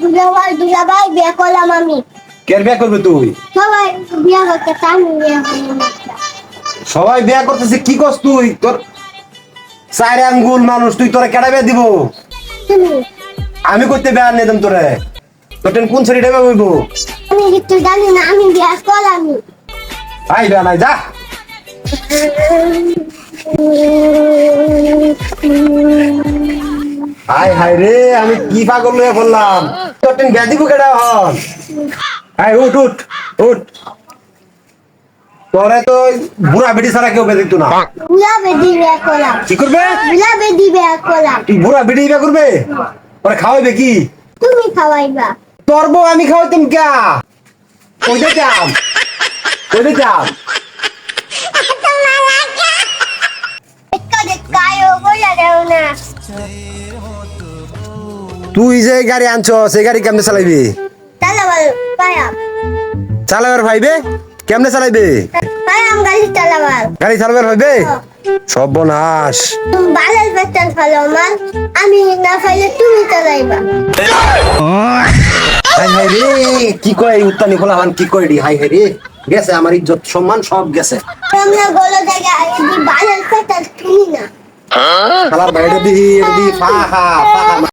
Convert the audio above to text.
দুলাভাই বিয়ে করলাম আমি। কে বিয়ে করবে তুই? সবাই বিয়ে করতে চান, বিয়ে করলাম। সবাই বিয়ে করতেছে, কি করছ তুই? তোর চার আঙ্গুল মানুষ, তুই তোরা কেডা বিয়ে দিব? তুমি আমি করতে বিয়ে নিতাম তোরে। তোর কোন ছেলেটা বিয়ে হইব? আমি কিছু জানি না, আমি বিয়ে করলাম। ভাই বিয়ে নাই, যা। হাই হাই রে, আমি কি পাগল হয়ে বললাম। তোর বিয়ে দিব কেডা হন? হাই উঠ উঠ উঠ। তোরে তো বুড়া বেটি ছাড়া কেউ বিয়ে দিত না। বুলা বেদি বিয়ে করলাম। কি করবে? বুলা বেদি বিয়ে করলাম। তুই বুড়া বেটি বিয়ে করবে? ওরা খাওয়াইবে কি? তুমি খাওয়াইবা। তোর বউ আমি খাওয়াইতাম কে? ওইটা চাম, ওইটা চাম। তুই যে গাড়ি আনছ, সেই গাড়ি কেমনে চালাইবি? চালাবার ভাইবে কেমনে চালাইবে? গাড়ি চালাবার ভাইবে? সর্বনাশ। আমি না পাইলে তুমি চালাইবা। হাই হাই রে, কি কয় উত্তানি খোলাহান, কি কয় রে? হাই হাই রে, গেছে আমার ইজ্জত সম্মান সব গেছে। আমরা গলা জায়গায় বালের পেটাল তুমি না। শালার বাইরে দিহি, এটা দিহি ফাহা ফাহা।